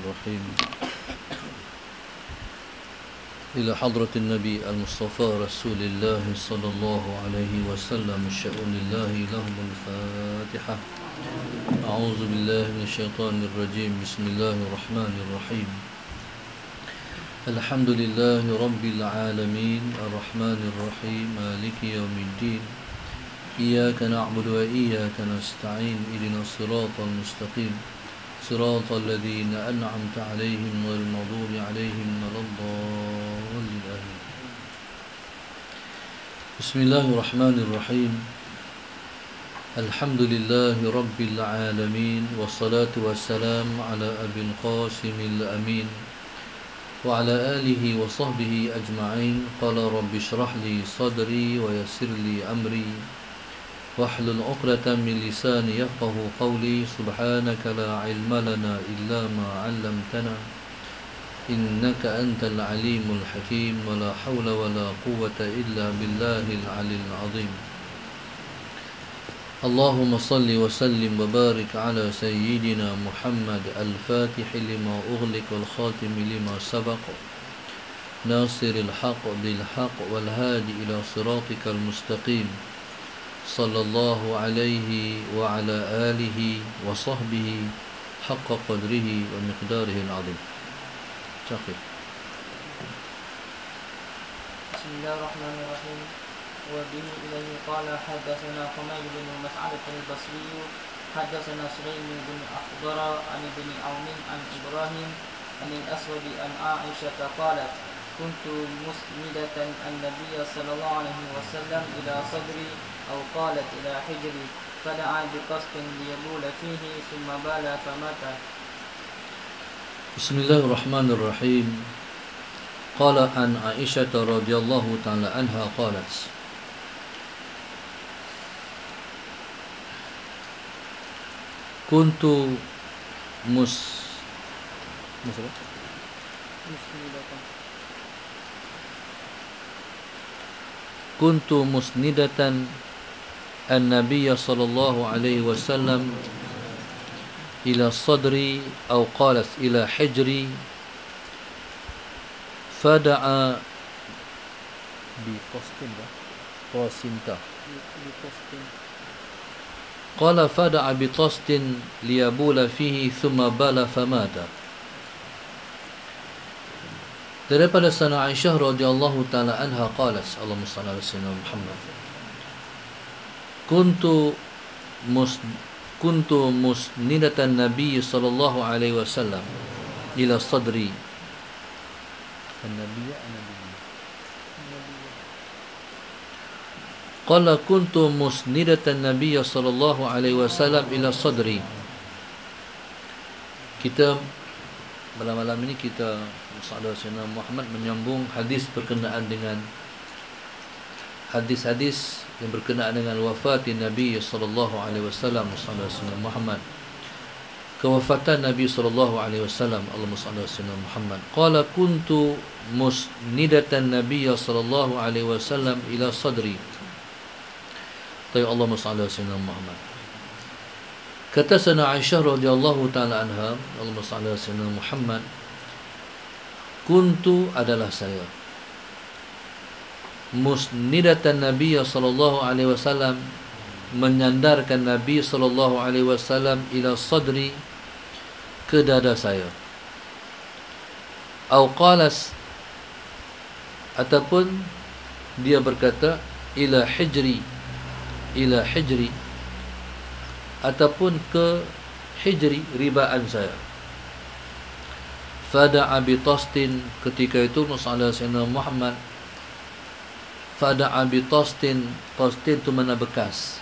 الرحيم إلى حضرة النبي المصطفى رسول الله صلى الله عليه وسلم شؤون الله لهم الفاتحة. أعوذ بالله من الشيطان الرجيم. بسم الله الرحمن الرحيم. الحمد لله رب العالمين الرحمن الرحيم مالك يوم الدين. إياك نعبد وإياك نستعين. اهدنا الصراط المستقيم صراط الذين أنعمت عليهم غير المغضوب عليهم ولا الضالين. بسم الله الرحمن الرحيم. الحمد لله رب العالمين والصلاة والسلام على أبي القاسم الأمين وعلى آله وصحبه أجمعين. قال رب اشرح لي صدري ويسر لي أمري واحلل عقدة من لساني يفقه قولي. سبحانك لا علم لنا إلا ما علمتنا إنك أنت العليم الحكيم. ولا حول ولا قوة إلا بالله العلي العظيم. اللهم صل وسلم وبارك على سيدنا محمد الفاتح لما أغلق والخاتم لما سبق ناصر الحق بالحق والهادي إلى صراطك المستقيم صلى الله عليه وعلى آله وصحبه حق قدره ومقداره العظيم. شكرا. بسم الله الرحمن الرحيم. وبه إليه قال حدثنا حميد بن مسعدة البصري حدثنا سليم بن أخضر عن ابن عون عن إبراهيم عن الأسود عن عائشة قالت كنت مسندة النبي صلى الله عليه وسلم إلى صدري أو قالت إلى حجري فدعا بقسط ليبول فيه ثم بال فمات. بسم الله الرحمن الرحيم. قال عن عائشة رضي الله تعالى عنها قالت كنت مسندة النبي صلى الله عليه وسلم إلى صدري أو قالت إلى حجري فدعا قال فدعا بطست ليبول فيه ثم بال فمات. Daripada sana Aisyah radhiyallahu taala anha qalat, Allahumma shalli ala sayyidina Muhammad. Kuntu musnidatan Nabi sallallahu alaihi wasallam ila sadri. Qala kuntu musnidatan Nabi sallallahu alaihi wasallam ila sadri. Kita malam ini kita Saudara Sayyidina Muhammad menyambung hadis berkenaan dengan hadis-hadis yang berkenaan dengan wafat Nabi sallallahu alaihi wasallam. Saudara Sayyidina Muhammad, kewafatan Nabi sallallahu alaihi wasallam. Allahumma shalli ala sayyidina Muhammad. Qala kuntu musnidatan Nabi sallallahu alaihi wasallam ila sadri. Allahumma shalli ala sayyidina Muhammad. Kata Sayyidina Aisyah radhiyallahu taala anha, Allahumma shalli ala sayyidina Muhammad, kuntu adalah saya musnidatan Nabi sallallahu alaihi wasallam, menyandarkan Nabi sallallahu alaihi wasallam ila sadri, ke dada saya. Au qalas, ataupun dia berkata ila hijri, ataupun ke hijri, ribaan saya. Fada'a bi tastin, ketika itu Sayyidina Muhammad fada'a bi tastin, tastin itu mana bekas.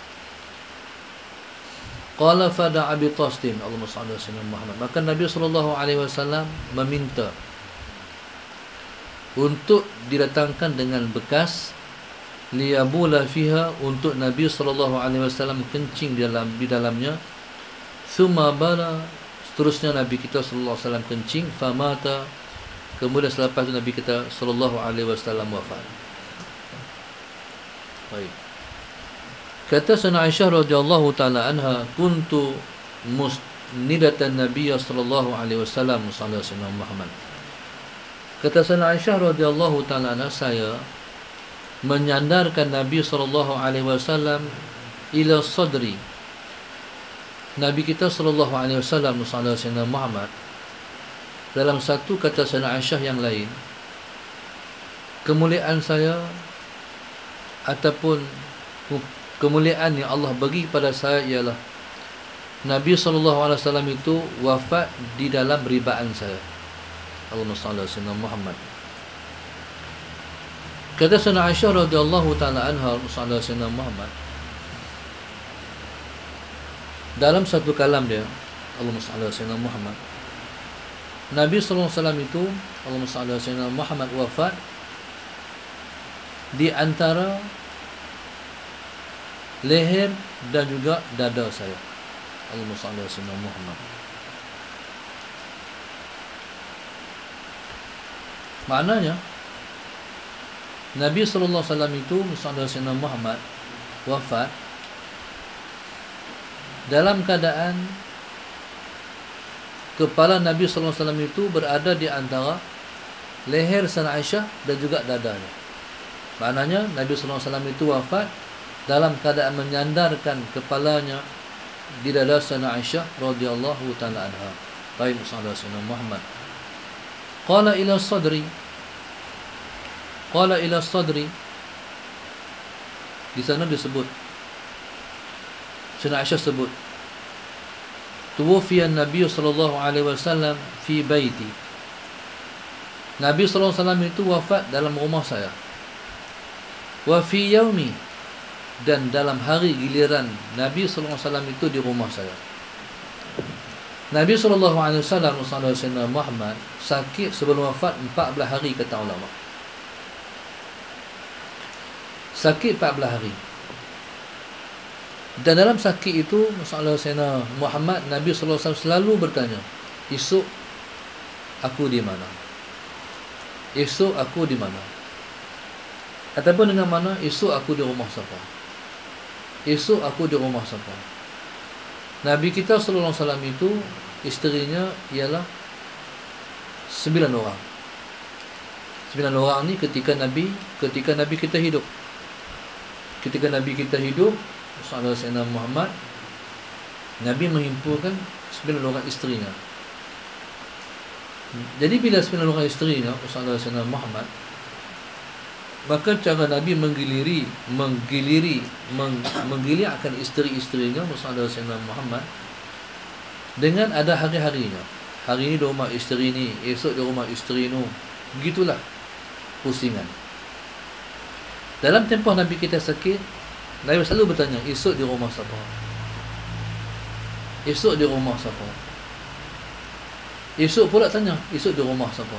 Qala fada'a bi tastin, Allahumma shalli ala sayyidina Muhammad. Maka Nabi sallallahu alaihi wasallam meminta untuk didatangkan dengan bekas, liyabula fiha, untuk Nabi sallallahu alaihi wasallam kencing di dalamnya. Thumma bala, seterusnya Nabi kita sallallahu alaihi wasallam kencing, famata, kemudian selepas itu Nabi kita sallallahu alaihi wasallam wafat. Baik. Kata Sayyidina Aisyah radhiyallahu taala anha, kuntu nidatan Nabi sallallahu alaihi wasallam sallallahu alaihi Muhammad. Kata Sayyidina Aisyah radhiyallahu taala anha, saya menyandarkan Nabi sallallahu alaihi wasallam ila sadri. Nabi kita sallallahu alaihi wasallam sallallahu alaihi Muhammad, dalam satu kata Sayyidina Aisyah yang lain, kemuliaan saya ataupun kemuliaan yang Allah bagi kepada saya ialah Nabi sallallahu alaihi wasallam itu wafat di dalam ribaan saya. Allahumma shalli ala sayyidina Muhammad. Kata Sayyidina Aisyah radhiyallahu taala anha sallallahu alaihi wasallam Muhammad, dalam satu kalam dia, Allahumma shalli ala sayyidina Muhammad, Nabi sallallahu alaihi wasallam itu, Allahumma shalli ala sayyidina Muhammad, wafat di antara leher dan juga dada saya. Allahumma shalli ala sayyidina Muhammad. Maknanya Nabi sallallahu alaihi wasallam itu, sallallahu alaihi wasallam Muhammad, wafat dalam keadaan kepala Nabi sallallahu alaihi wasallam itu berada di antara leher Sayyidina Aisyah dan juga dadanya. Maknanya Nabi sallallahu alaihi wasallam itu wafat dalam keadaan menyandarkan kepalanya di dada Sayyidina Aisyah radhiyallahu taala anha. Baik, sallallahu alaihi wasallam Muhammad. Qala ila sadri. Qala ila sadri. Di sana disebut, Sayyidina Aisyah sebut, tuwfiya an-nabiy sallallahu alaihi wasallam fi baiti. Nabi sallallahu alaihi wasallam itu wafat dalam rumah saya. Wa fi yaumi, dan dalam hari giliran Nabi sallallahu alaihi wasallam itu di rumah saya. Nabi sallallahu alaihi wasallam Muhammad sakit sebelum wafat 14 hari, kata ulama. Sakit 14 hari. Dan dalam sakit itu, masalah Sayyidina Muhammad, Nabi sallallahu alaihi wasallam selalu bertanya, esok aku di mana? Esok aku di mana? Ataupun dengan mana, esok aku di rumah siapa? Esok aku di rumah siapa? Nabi kita sallallahu alaihi wasallam itu, isterinya ialah 9 orang. 9 orang ni ketika Nabi kita hidup. Ketika Nabi kita hidup, sallallahu alaihi wasallam Muhammad, Nabi menghimpunkan 9 orang isterinya. Jadi bila 9 orang isterinya, sallallahu alaihi wasallam Muhammad, maka cara Nabi menggilirkan isteri-isterinya sallallahu alaihi wasallam Muhammad dengan ada hari-harinya. Hari ini di rumah isteri ni, esok di rumah isteri nu. Begitulah pusingan. Dalam tempoh Nabi kita sakit, Nabi selalu bertanya, esok di rumah siapa? Esok di rumah siapa? Esok pula tanya, esok di rumah siapa?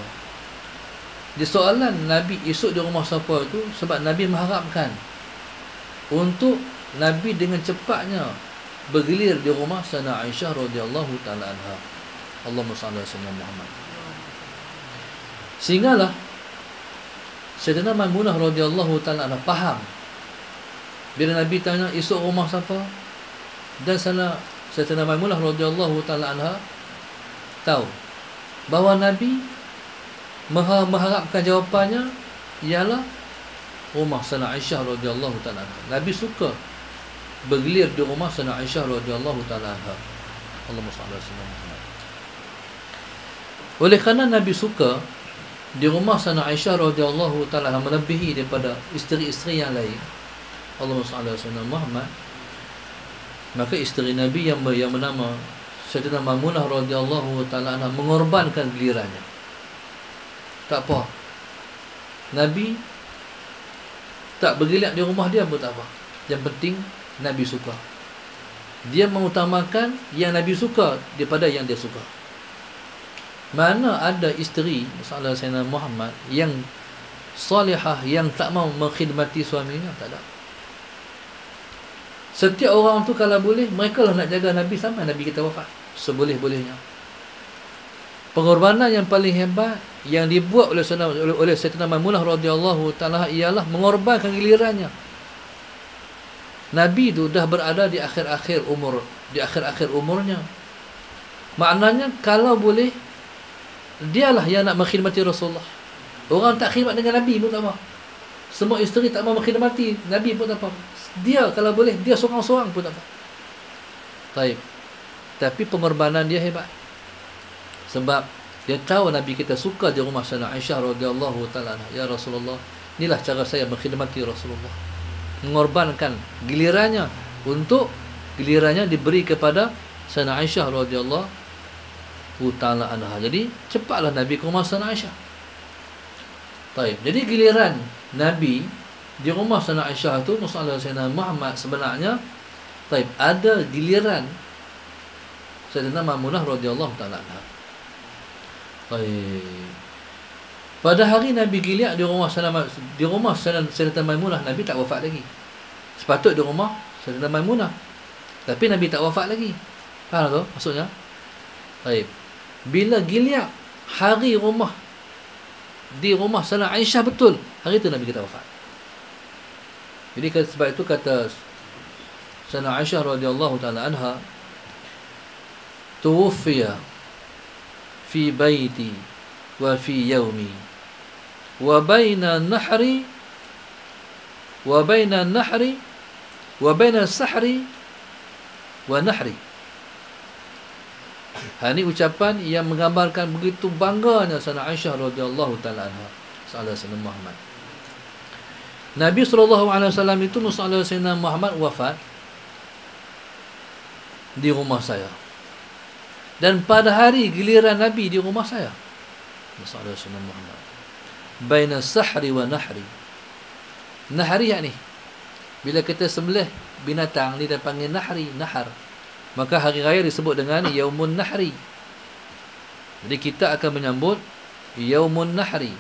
Di soalan Nabi esok di rumah siapa itu, sebab Nabi mengharapkan untuk Nabi dengan cepatnya bergilir di rumah Sayyidina Aisyah radhiyallahu taala anha. Allahumma shalli ala sayyidina Muhammad. Sehinggalah Sayyidina Maimunah radhiyallahu taala anha faham bila Nabi tanya esok rumah siapa, dan Sayyidina Maimunah radhiyallahu taala anha tahu bahawa Nabi mengharapkan jawapannya ialah rumah Sayyidina Aisyah radhiyallahu taala anha. Nabi suka bergelir di rumah Sayyidina Aisyah radhiyallahu taala anha. Allahumma shalli ala sayyidina Muhammad. Oleh kerana Nabi suka di rumah Sayyidina Aisyah radhiyallahu taala anha melebihi daripada isteri-isteri yang lain, Allahumma shalli ala sayyidina Muhammad, maka isteri Nabi yang bernama Sayyidina Maimunah radhiyallahu taala anha mengorbankan gilirannya. Tak apa, Nabi tak bergerak di rumah dia pun tak apa. Yang penting Nabi suka. Dia mengutamakan yang Nabi suka daripada yang dia suka. Mana ada isteri masalah Sayyidina Muhammad yang salihah, yang tak mau mengkhidmati suaminya? Tak ada. Setiap orang tu kalau boleh, mereka lah nak jaga Nabi sampai Nabi kita wafat, seboleh-bolehnya. Pengorbanan yang paling hebat yang dibuat oleh Sayyidina Maimunah radhiyallahu taala ialah mengorbankan gilirannya. Nabi itu dah berada di akhir-akhir umurnya. Maknanya kalau boleh, dialah yang nak mengkhidmati Rasulullah. Orang tak khidmat dengan Nabi pun tak apa. Semua isteri tak mau mengkhidmati Nabi pun tak apa. Dia kalau boleh, dia seorang-seorang pun tak apa. Baik. Tapi pengorbanan dia hebat. Sebab dia tahu Nabi kita suka di rumah Sayyidina Aisyah radhiyallahu taala anha. Ya Rasulullah, inilah cara saya mengkhidmati Rasulullah. Mengorbankan gilirannya untuk gilirannya diberi kepada Sayyidina Aisyah radhiyallahu taala anha. Jadi cepatlah Nabi ke rumah Sayyidina Aisyah. Baik. Jadi giliran Nabi di rumah Sayyidina Aisyah tu masalah Sayyidina Muhammad sebenarnya baik ada giliran Sayyidina Maimunah radhiyallahu taala anha. Baik. Pada hari Nabi giliat di rumah Sayyidina Maimunah, Nabi tak wafat lagi. Sepatut di rumah Sayyidina Maimunah, tapi Nabi tak wafat lagi. Faham tu maksudnya? Baik. Bila giliat hari rumah di rumah Sayyidina Aisyah betul, hari itu Nabi kita wafat. Jadi sebab itu kata Sayyidina Aisyah radhiyallahu taala anha, tuwfiya fi baiti wa fi yaumi wa baina nahri wa baina nahri wa baina sahri wa nahri. Ini ucapan yang menggambarkan begitu bangganya Sayyidina Aisyah radhiyallahu taala anha sahabat Sayyidina Muhammad. Nabi SAW itu masalah Sayyidina Muhammad wafat di rumah saya. Dan pada hari giliran Nabi di rumah saya. Masalah Sayyidina Muhammad. Baina sahri wa nahri. Nahri yakni bila kita sembelih binatang ni dia panggil nahri, nahar. Maka hari raya disebut dengan Yaumun Nahri. Jadi kita akan menyambut Yaumun Nahri.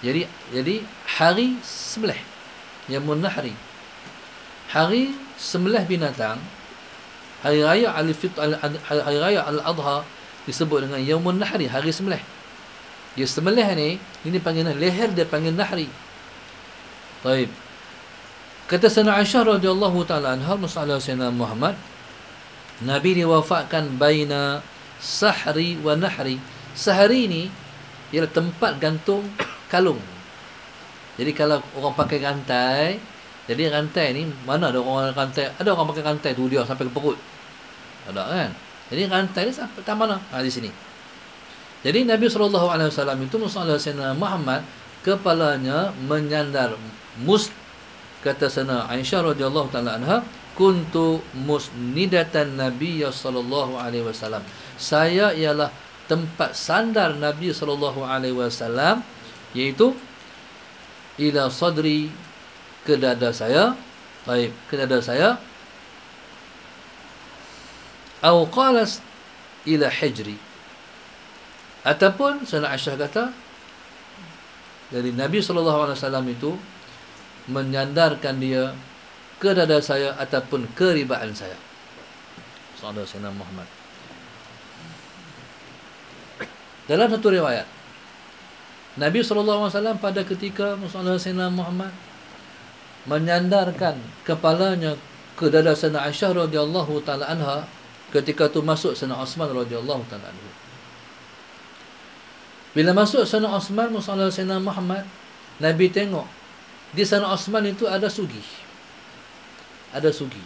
Jadi hari sembelih, Yaumun Nahri. Hari sembelih binatang. Hari raya hari raya Al-Adha disebut dengan Yaumun Nahri, hari sembelih. Dia sembelih ni, ini panggil leher dia panggil Nahri. Baik. Kata Sayyidina Aisyah radhiyallahu taala anha masalah Sayyidina Muhammad, Nabi diwafatkan baina sahri wa nahri. Sahri ni ialah tempat gantung kalung. Jadi kalau orang pakai rantai, jadi rantai ni mana ada orang rantai? Ada orang pakai rantai tu dia sampai ke perut. Ada kan? Jadi rantai ni sampai tak mana? Di sini. Jadi Nabi SAW itu masalah Sayyidina Muhammad kepalanya menyandar kata Sayyidina Aisyah radhiyallahu taala anha, kuntu musnidatan Nabi sallallahu alaihi wasallam. Saya ialah tempat sandar Nabi sallallahu alaihi wasallam, iaitu ila sadri, ke dada saya. Baik, ke dada saya. Atau qalas ila hijri. Ataupun Sayyidina Aisyah kata dari Nabi sallallahu alaihi wasallam itu menyandarkan dia ke dada saya ataupun ke ribaan saya. Sahabat Sayyidina Muhammad. Dalam satu riwayat, Nabi SAW pada ketika Sahabat Sayyidina Muhammad menyandarkan kepalanya ke dada Sayyidina Aisyah radhiyallahu taala anha, ketika tu masuk Sayyidina Osman radhiyallahu taala anhu. Bila masuk Sayyidina Osman Sahabat Sayyidina Muhammad, Nabi tengok di Sayyidina Osman itu ada sugi. Ada sugi.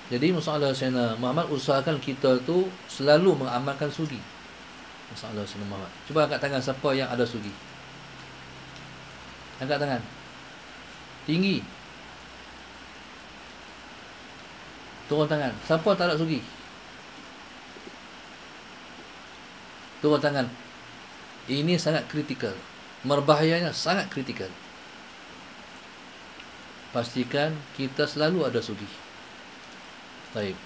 Jadi masalah Sayyidina Muhammad usahakan kita tu selalu mengamalkan sugi. Masalah Sayyidina Muhammad. Cuba angkat tangan siapa yang ada sugi. Angkat tangan. Tinggi. Turun tangan. Siapa tak ada sugi? Turun tangan. Ini sangat kritikal. Merbahayanya sangat kritikal. Pastikan kita selalu ada sugi. Baik.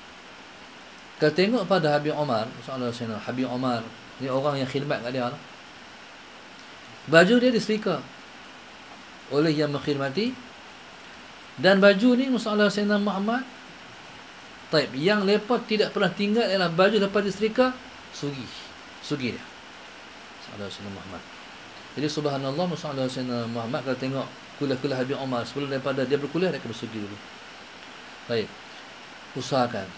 Kalau tengok pada Habib Omar, masalah Sayyidina Habib Omar, ni orang yang khidmat kat dia lah. Baju dia disetrika oleh yang mengkhidmati, dan baju ni masalah Sayyidina Muhammad. Baik, yang lepas tidak pernah tinggal ialah baju lepas disetrika sugi. Sugi dia. Masalah Sayyidina Muhammad. Jadi subhanallah masalah Sayyidina Muhammad kalau tengok kuliah-kuliah Habib Omar, sebelum daripada dia berkuliah dia kena bersugi dulu. Baik. Usahakan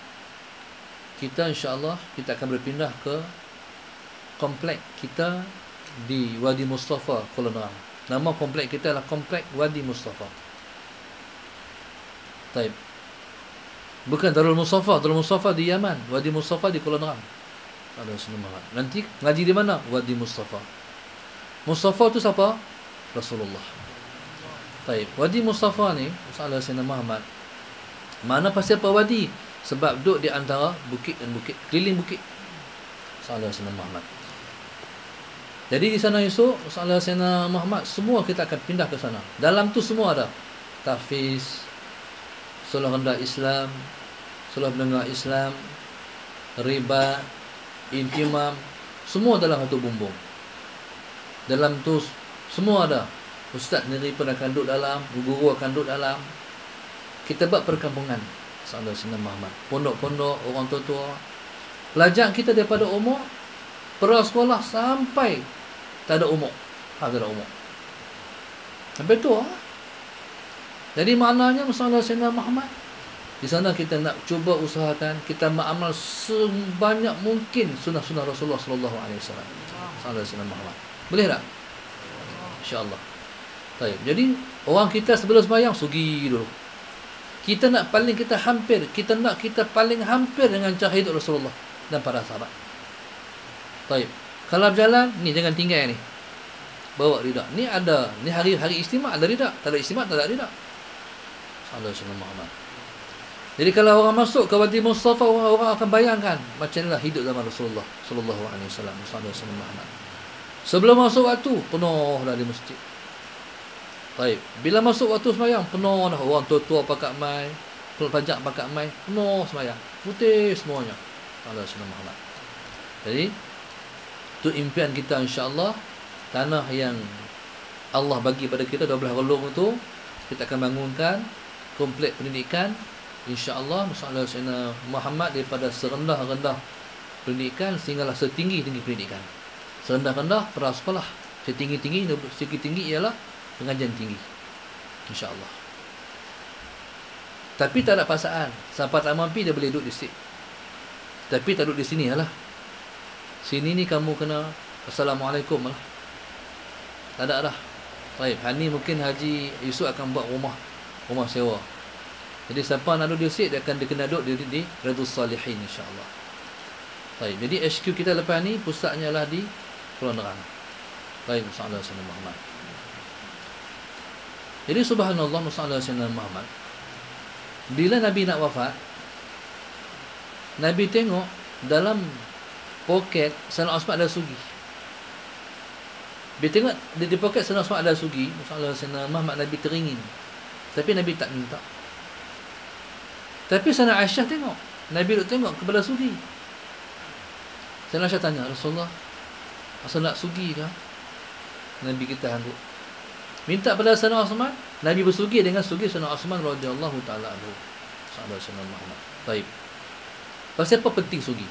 kita insya-Allah kita akan berpindah ke komplek kita di Wadi Mustafa, Kuala Nerang. Nama komplek kita adalah Komplek Wadi Mustafa. Taib. Bukan Darul Mustafa. Darul Mustafa di Yaman, Wadi Mustafa di Kuala Nerang. Ada Muhammad. Nanti ngaji di mana? Wadi Mustafa. Mustafa tu siapa? Rasulullah. Taib. Wadi Mustafa ni, Salah Sayyidina Muhammad. Mana pasal apa wadi? Sebab duduk di antara bukit dan bukit, keliling bukit. Salah Sayyidina Muhammad. Jadi di sana esok, Salah Sayyidina Muhammad, semua kita akan pindah ke sana. Dalam tu semua ada tahfiz, solah rendah Islam, solah mendengar Islam, riba, intimam, semua dalam satu bumbung. Dalam tu semua ada. Ustaz sendiri pun akan duduk dalam, guru akan duduk dalam. Kita buat perkampungan Salah Sayyidina Muhammad. Pondok-pondok, orang tua-tua. Pelajar kita daripada umur prasekolah sampai tak ada umur. Tak ada umur. Sampai tu lah. Jadi maknanya Salah Sayyidina Muhammad. Di sana kita nak cuba usahakan kita beramal sebanyak mungkin sunnah-sunnah Rasulullah sallallahu alaihi wasallam. Salah Sayyidina Muhammad. Boleh tak? Insya-Allah. Baik. Jadi orang kita sebelum sembahyang sugi dulu. Kita nak paling kita paling hampir dengan cahaya hidup Rasulullah dan para sahabat. Baik. Kalau berjalan ni jangan tinggal ni. Bawa rida. Ni ada, ni hari-hari istimak ada rida. Tak ada istimak tak ada rida. Salah Sayyidina Muhammad. Jadi kalau orang masuk ke Wadi Mustafa, orang akan bayangkan macam inilah hidup zaman Rasulullah sallallahu alaihi wasallam. Salah Sayyidina Muhammad. Sebelum masuk waktu penuh dah di masjid. Baik, bila masuk waktu sembahyang penuh dah orang tua-tua pakat mai, pajak pakat mai, penuh sembahyang. Putih semuanya. Salah Sayyidina Muhammad. Jadi tu impian kita insya-Allah, tanah yang Allah bagi pada kita 12 relung itu kita akan bangunkan komplek pendidikan insya-Allah. Salah Sayyidina Muhammad daripada serendah-rendah pendidikan sehinggalah setinggi-tinggi pendidikan. Serendah-rendah prasekolah, setinggi-tinggi ialah pengajian tinggi insya-Allah. Tapi tak ada paksaan. Siapa tak mampu dia boleh duduk di sini. Tapi tak duduk di sini lah. Sini ni kamu kena assalamualaikum lah. Tak ada dah. Baik, hari ni mungkin Haji Yusuf akan buat rumah sewa. Jadi siapa nak duduk di sini dia akan kena duduk di Radus Salihin insya-Allah. Baik, jadi HQ kita lepas ni pusatnya lah di Kuala Nerang. Baik, Salah Sayyidina Muhammad. Jadi subhanallah, Salah Sayyidina Muhammad. Bila Nabi nak wafat, Nabi tengok dalam poket Sayyidina Osman ada sugi. Dia tengok di poket Sayyidina Osman ada sugi, Salah Sayyidina Muhammad, Nabi teringin. Tapi Nabi tak minta. Tapi Sayyidina Aisyah tengok, Nabi duk tengok kepada sugi. Sayyidina Aisyah tanya, Rasulullah, asal nak sugi kah? Nabi kita hangguk. Minta pada Sayyidina Osman, Nabi bersugi dengan sugi Sayyidina Osman radhiyallahu taala anhu. Sahabat Sayyidina Muhammad. Baik. Pasal apa penting sugi?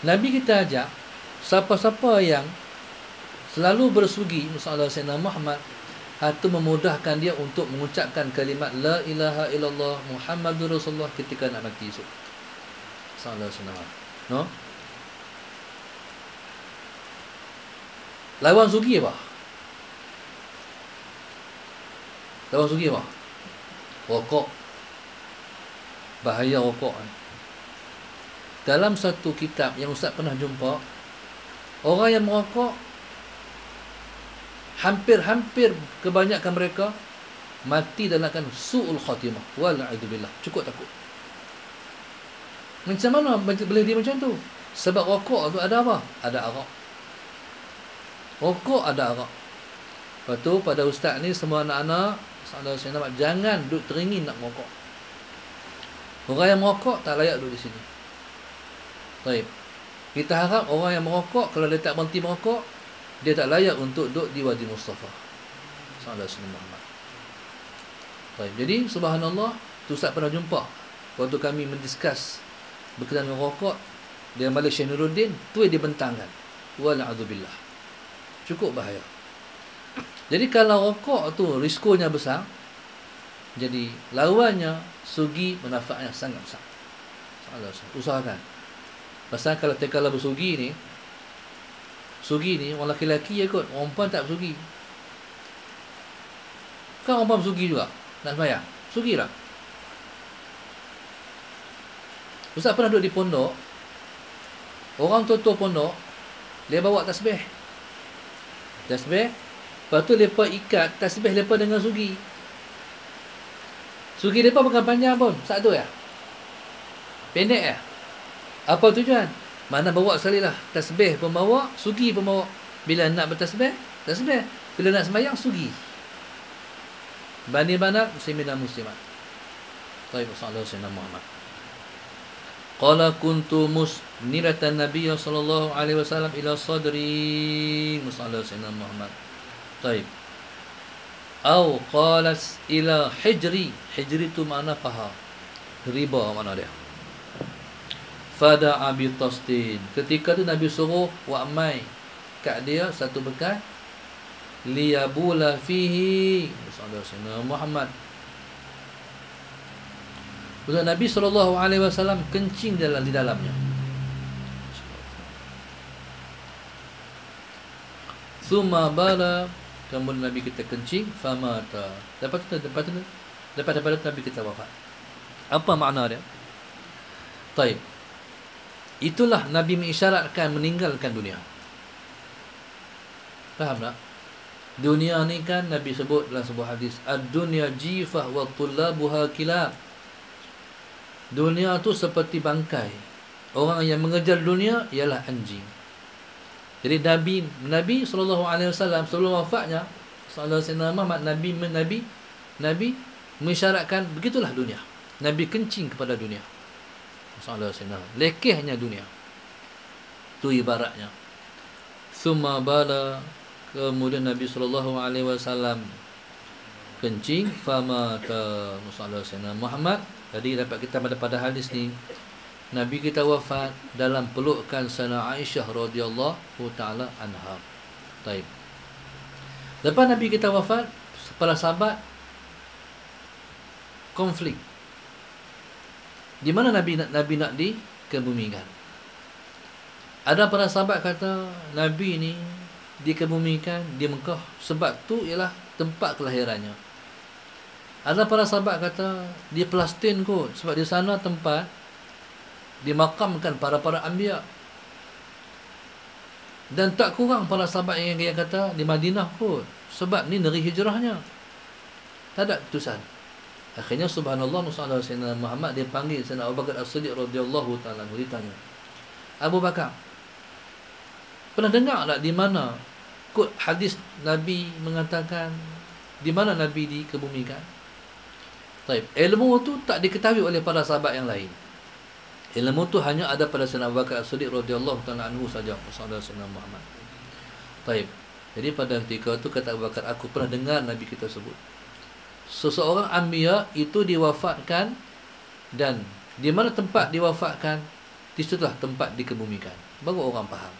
Nabi kita ajak siapa-siapa yang selalu bersugi Sahabat Sayyidina Muhammad, itu memudahkan dia untuk mengucapkan kalimat la ilaha illallah Muhammadur Rasulullah ketika nak mati esok. Sahabat Sayyidina Muhammad. No? Lawan sugi apa? Lawan sugi apa? Rokok. Bahaya rokok. Dalam satu kitab yang Ustaz pernah jumpa, orang yang merokok hampir kebanyakan mereka mati dalam keadaan su'ul khatimah. Wal'aidzubillah. Cukup takut. Macam mana boleh dia macam tu? Sebab rokok tu ada apa? Ada arak. Rokok ada arak. Lepas tu pada ustaz ni semua anak-anak jangan duduk teringin nak merokok. Orang yang merokok tak layak duduk di sini. Baik. Kita harap orang yang merokok, kalau dia tak berhenti merokok, dia tak layak untuk duduk di Wadi Mustafa. Sallallahu alaihi wasallam. Baik. Jadi subhanallah, tu ustaz pernah jumpa waktu kami mendiskus berkenaan dengan rokok dengan Malik Syekh Nuruddin, tu yang dibentangkan. Wal'adzubillah. Cukup bahaya. Jadi kalau rokok tu risikonya besar, Jadi lawannya sugi manfaatnya sangat besar. Usahakan. Pasal kalau tekala bersugi ni, orang lelaki je kot, orang perempuan tak bersugi. Kan orang perempuan bersugi juga nak sembahyang. Sugilah. Ustaz pernah duduk di pondok, orang tua-tua pondok, dia bawa tasbih. Lepas tu mereka ikat tasbih mereka dengan sugi. Sugi mereka bukan panjang pun, satu ya. Pendek ya. Apa tujuan? Mana bawa sekali lah. Tasbih pun bawa, sugi pun bawa. Bila nak bertasbih, tasbih. Bila nak sembahyang, sugi. Bani banat, muslimin dan muslimat. Taib sallallahu alaihi Muhammad. Qala kuntu musniratan Nabiy sallallahu alaihi wasallam ila sadri musalla sayyidina Muhammad. Taib. Au qalat ila hijri. Hijri tu makna paha. Riba makna dia. Fada'a bi tasdin. Ketika tu Nabi suruh wa mai kat dia satu bekas liyabula fihi musalla sayyidina Muhammad. Nabi SAW kencing di dalamnya. Summa bala, kemudian Nabi kita kencing, famata. Lepas tu Nabi kita wafat. Apa makna dia? Taib. Itulah Nabi mengisyaratkan meninggalkan dunia. Faham tak? Dunia ni kan Nabi sebut dalam sebuah hadis, ad-dunya jifah wa tullabuha kilab. Dunia tu seperti bangkai. Orang yang mengejar dunia ialah anjing. Jadi Nabi SAW sebelum wafatnya, sallallahu alaihi wasallam, Nabi mengisyaratkan begitulah dunia. Nabi kencing kepada dunia. Sallallahu alaihi wasallam. Lekehnya dunia. Tu ibaratnya. Summa bala, kemudian Nabi SAW kencing, famata sallallahu alaihi wasallam Muhammad. Jadi dapat kita pada hadis ni, Nabi kita wafat dalam pelukan Sayyidina Aisyah radhiyallahu taala anha. Baik. Lepas Nabi kita wafat, para sahabat konflik. Di mana Nabi nak dikebumikan? Ada para sahabat kata Nabi ni dikebumikan di Mekah sebab tu ialah tempat kelahirannya. Ada para sahabat kata di Palestin kot sebab di sana tempat dimakamkan para anbiya. Dan tak kurang para sahabat yang kata di Madinah kot sebab ni negeri hijrahnya. Tak ada keputusan. Akhirnya subhanallah sallallahu alaihi wasallam Muhammad dia panggil Sayyidina Abu Bakar As-Siddiq radhiyallahu taala anhu, ditanya, Abu Bakar, pernah dengar tak di mana kod hadis Nabi mengatakan di mana Nabi dikebumikan? Baik, ilmu tu tak diketahui oleh para sahabat yang lain. Ilmu tu hanya ada pada Sayyidina Abu Bakar As-Siddiq radhiyallahu taala anhu saja, sallallahu alaihi wasallam Muhammad. Baik. Jadi pada ketika tu kata Abu Bakar, aku pernah dengar Nabi kita sebut seseorang anbiya itu diwafatkan, dan di mana tempat diwafatkan, di situlah tempat dikebumikan. Baru orang faham.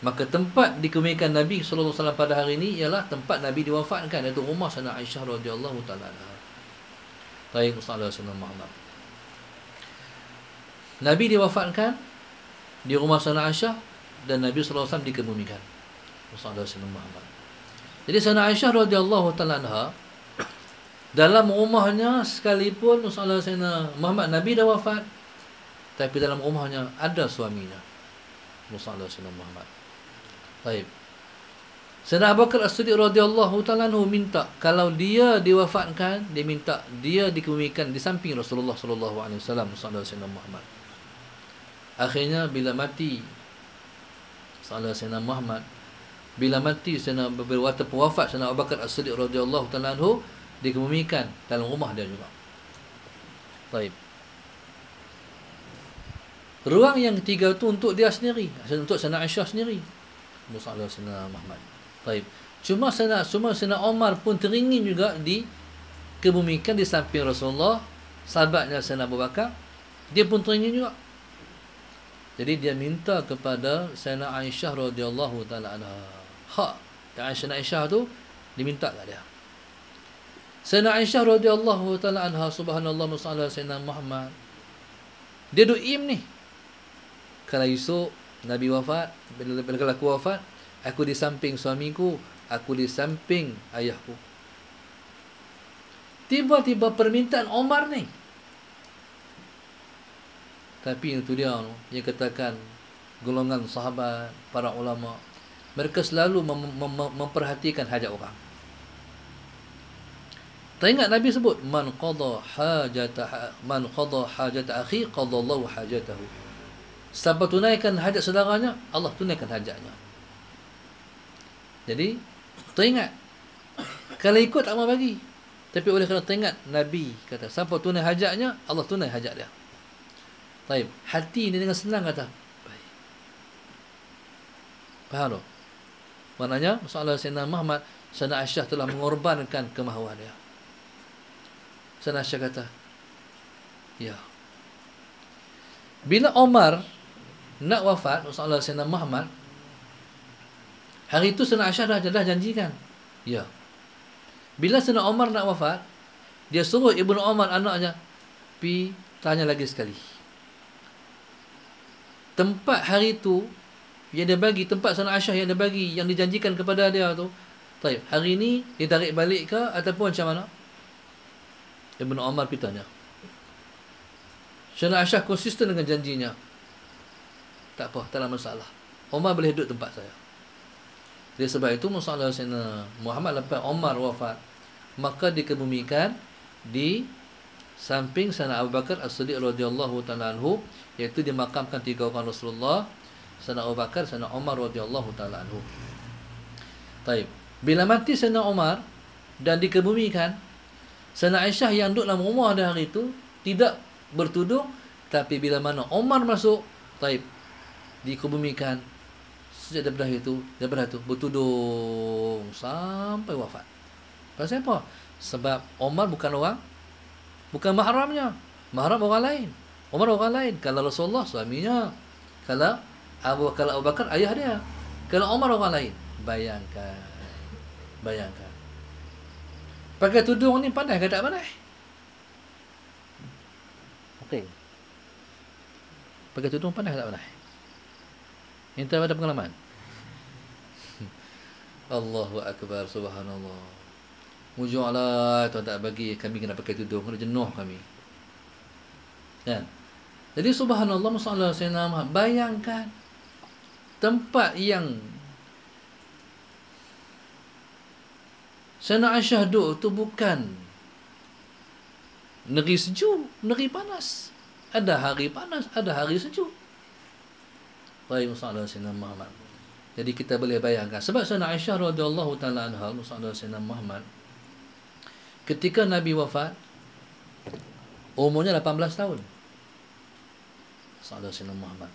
Maka tempat dikebumikan Nabi sallallahu alaihi wasallam pada hari ini ialah tempat Nabi diwafatkan, iaitu rumah Sayyidina Aisyah radhiyallahu taala anha. Baik, sallallahu alaihi wasallam Muhammad. Nabi diwafatkan di rumah Sayyidina Aisyah dan Nabi sallallahu alaihi wasallam dikebumikan. Sallallahu alaihi wasallam Muhammad. Jadi Sayyidina Aisyah radhiyallahu taala anha dalam rumahnya sekalipun sallallahu alaihi wasallam Muhammad, Nabi dah wafat, tapi dalam rumahnya ada suaminya, sallallahu alaihi wasallam Muhammad. Baik. Sayyidina Abu Bakar As-Siddiq radhiyallahu taala anhu minta kalau dia diwafatkan, dia minta dia dikebumikan di samping Rasulullah sallallahu alaihi wasallam sallallahu alaihi wasallam Muhammad. Akhirnya bila mati sallallahu alaihi wasallam Muhammad, bila mati Sayyidina waktu pewafat Sayyidina Abu Bakar As-Siddiq radhiyallahu taala anhu, dikebumikan dalam rumah dia juga. Baik. Ruang yang ketiga tu untuk dia sendiri, untuk Sayyidina Aisyah sendiri. Sallallahu alaihi wasallam Muhammad. Baik. Cuma Sayyidina Umar pun teringin juga dikebumikan di samping Rasulullah, sahabatnya Sayyidina Abu Bakar, dia pun teringin juga. Jadi dia minta kepada Sayyidina Aisyah radhiyallahu taala anha. Hak Sayyidina Aisyah tu diminta kat dia. Sayyidina Aisyah radhiyallahu taala anha, subhanallah, masallah Sayyidina Muhammad. Dia doim ni. Kalau esok Nabi wafat, bila aku wafat, aku di samping suamiku, aku di samping ayahku. Tiba-tiba permintaan Omar ni. Tapi itu dia yang katakan golongan sahabat, para ulama, mereka selalu memperhatikan hajat orang. Teringat Nabi sebut, man qada hajat akhi qadallahu hajatahu. Siapa tunaikan hajat saudaranya, Allah tunaikan hajatnya. Jadi teringat, kalau ikut tak mau bagi, tapi oleh kerana teringat Nabi kata, siapa tunai hajatnya, Allah tunai hajat dia. Baik, hati ni dengan senang kata, baik. Faham tak? Maknanya masalah Sayyidina Muhammad, Sayyidina Aisyah telah mengorbankan kemahuan dia. Sayyidina Aisyah kata, ya. Bila Omar nak wafat, masalah Sayyidina Muhammad, hari itu Sayyidina Aisyah dah janjikan. Ya. Bila Sayyidina Omar nak wafat, dia suruh Ibnu Omar anaknya, pi tanya lagi sekali. Tempat hari itu yang dia bagi, tempat Sayyidina Aisyah yang dia bagi, yang dijanjikan kepada dia tu, baik, hari ini dia tarik balik ke ataupun macam mana? Ibnu Omar pergi tanya. Sayyidina Aisyah konsisten dengan janjinya. Tak apa, tak ada masalah. Omar boleh duduk tempat saya. Dia sebab itu masalah Sayyidina Muhammad lepas Omar wafat, maka dikebumikan di samping Sayyidina Abu Bakar As-Siddiq radhiyallahu taala anhu, iaitu dimakamkan 3 orang Rasulullah, Sayyidina Abu Bakar, Sayyidina Umar radhiyallahu taala anhu. Baik. Bila mati Sayyidina Umar dan dikebumikan, Sayyidina Aisyah yang duduk dalam rumah dah hari itu tidak bertudung, tapi bila mana Umar masuk, baik, dikebumikan, sejak daripada itu bertudung sampai wafat. Pasal apa? Sebab Umar bukan mahramnya. Mahram orang lain. Umar orang lain. Kalau Rasulullah suaminya, kalau Abu Bakar ayah dia, kalau Umar orang lain. Bayangkan. Pakai tudung ni pandai ke tak pandai? Okey. Pakai tudung pandai ke tak pandai? Yang ada pengalaman. Allahu Akbar, subhanallah. Mujurlah, tuan tak bagi kami kena pakai tudung, kena jenuh kami. Kan? Jadi subhanallah, masalah Sayyidina Muhammad, bayangkan tempat yang Sayyidina Aisyah duduk tu bukan negeri sejuk, negeri panas. Ada hari panas, ada hari sejuk. Baik, masalah Sayyidina Muhammad. Jadi kita boleh bayangkan, sebab Sayyidina Aisyah radhiyallahu taala anha, masalah Sayyidina Muhammad, ketika Nabi wafat, umurnya 18 tahun. Masalah Sayyidina Muhammad.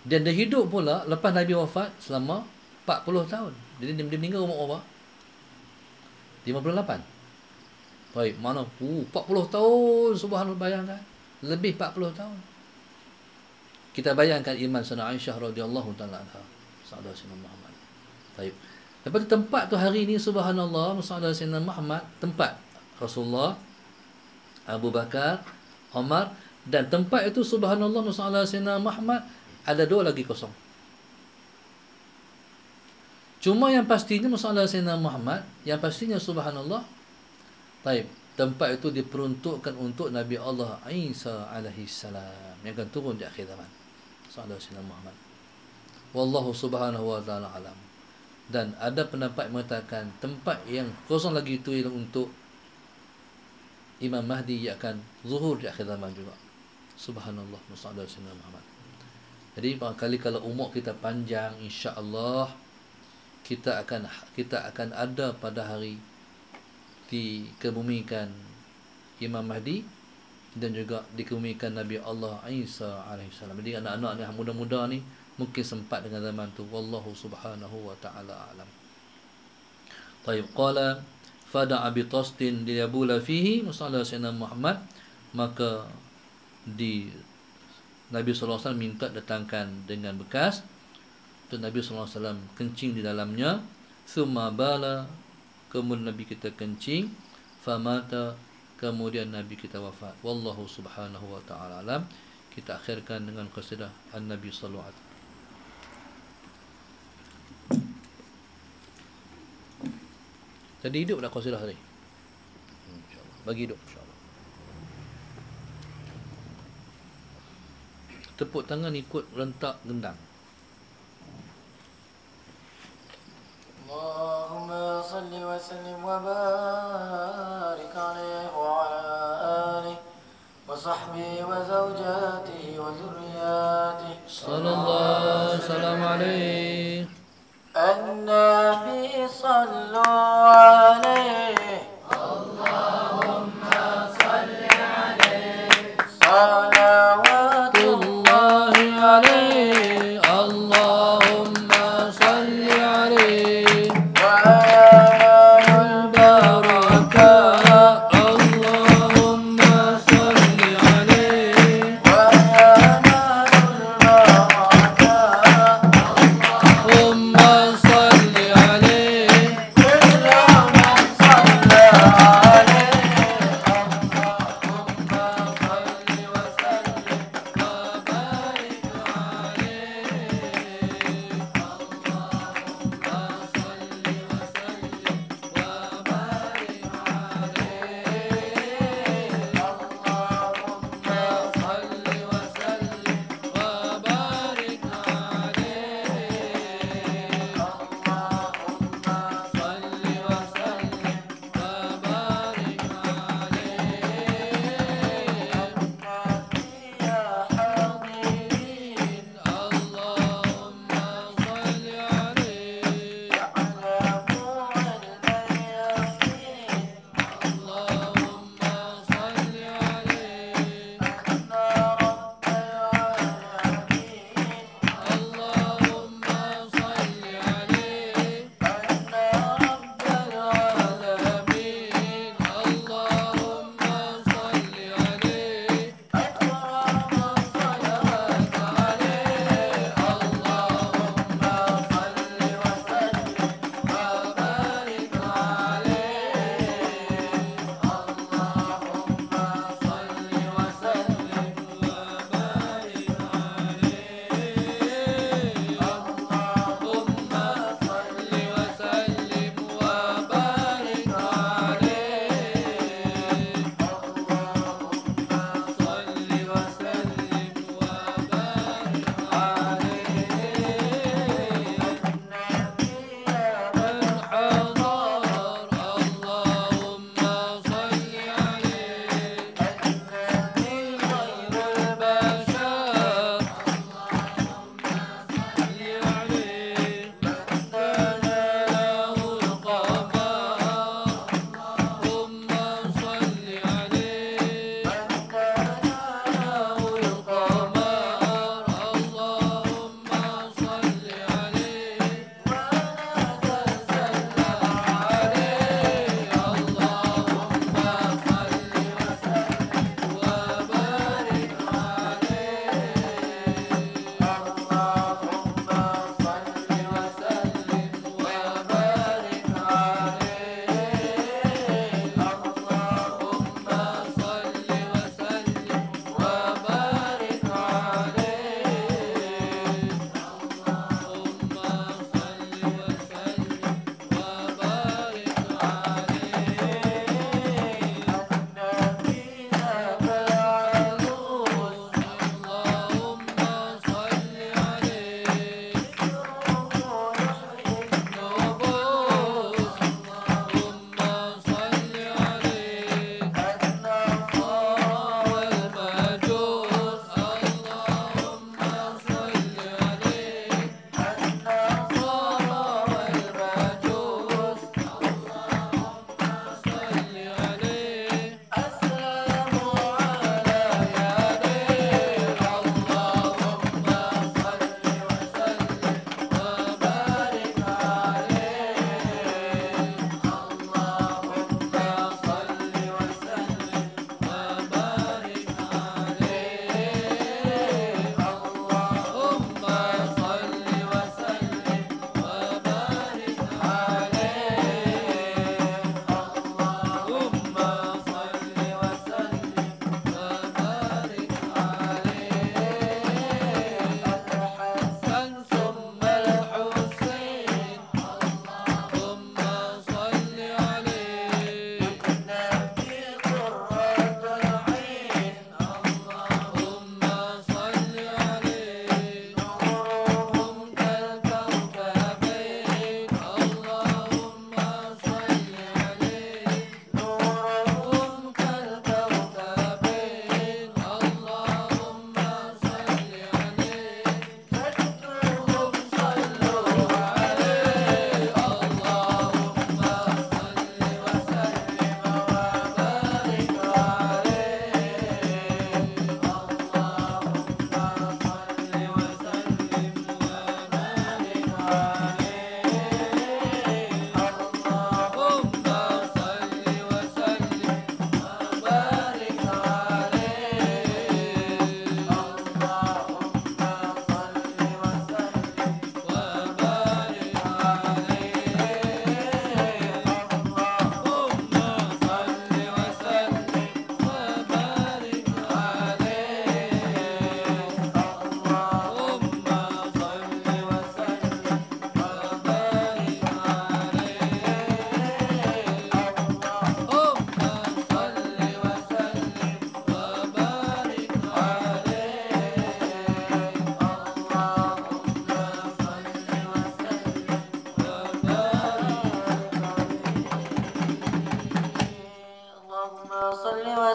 Dan dia hidup pula lepas Nabi wafat selama 40 tahun. Jadi dia meninggal umur berapa? 58. Baik, mana? 40 tahun, subhanallah, bayangkan. Lebih 40 tahun. Kita bayangkan iman Sayyidina Aisyah radhiyallahu taala anha, sahabat Sayyidina Muhammad. Baik. Lepas tu tempat tu hari ini subhanallah, sahabat Sayyidina Muhammad, tempat Rasulullah, Abu Bakar, Umar, dan tempat itu subhanallah, sahabat Sayyidina Muhammad, ada 2 lagi kosong. Cuma yang pastinya masalah Sayyidina Muhammad, yang pastinya subhanallah, baik, tempat itu diperuntukkan untuk Nabi Allah Isa alaihi salam yang akan turun di akhir zaman. Masalah Sayyidina Muhammad. Wallahu subhanahu wa ta'ala alam. Dan ada pendapat mengatakan tempat yang kosong lagi itu ialah untuk Imam Mahdi yang akan zuhur di akhir zaman juga. Subhanallah, masalah Sayyidina Muhammad. Jadi barangkali kalau umur kita panjang, insya-Allah kita akan ada pada hari dikebumikan Imam Mahdi dan juga dikebumikan Nabi Allah Isa alaihissalam. Jadi anak-anak ni muda-muda ni mungkin sempat dengan zaman tu. Wallahu subhanahu wa ta'ala alam. Taib, qala fada'a bi tastin liyabula fihi, masalah Sayyidina Muhammad, maka Nabi SAW minta datangkan dengan bekas untuk Nabi SAW kencing di dalamnya. Thumma bala, kemudian Nabi kita kencing. famata, kemudian Nabi kita wafat. Wallahu subhanahu wa ta'ala alam. Kita akhirkan dengan qasidah An-Nabi sallallahu alaihi wasallam. Tadi hidup dah qasidah tadi. InsyaAllah. Bagi hidup insyaAllah. Tepuk tangan ikut rentak gendang. Allahumma salli wa sallim wa barik alaihi wa ala alihi wa sahbihi wa zawjatihi wa zurriyatihi. Sallallahu salam alaihi. An-Nabi sallu alaihi. Allahumma salli alaihi. Salawatullahi alaihi. Allahumma salli alaihi. Wa alayul Barakah. Allahumma salli alaihi. wa alayul barakah.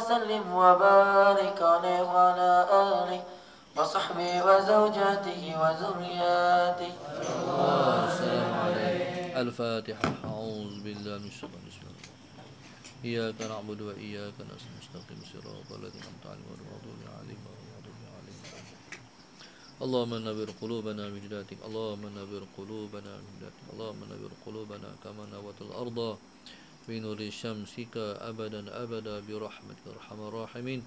وسلم وبارك عليه وعلى آله وصحبه وزوجاته وذرياته. السلام عليكم. الفاتحة. أعوذ بالله من الشيطان الرجيم. إياك نعبد وإياك نستعين مستقيم صراط الذين أنعمت عليهم غير المغضوب عليهم ولا الضالين. اللهم نور قلوبنا بهدايتك، اللهم نور قلوبنا بهدايتك، اللهم نور قلوبنا كما نورت الأرض بنور شمسك أبدا أبدا برحمتك أرحم الراحمين.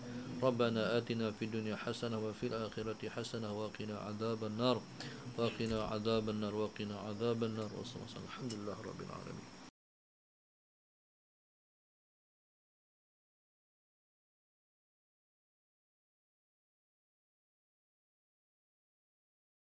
ربنا آتنا في الدنيا حسنة وفي الآخرة حسنة وقنا عذاب النار وقنا عذاب النار وقنا عذاب النار. والصلاة والسلام الحمد لله رب العالمين.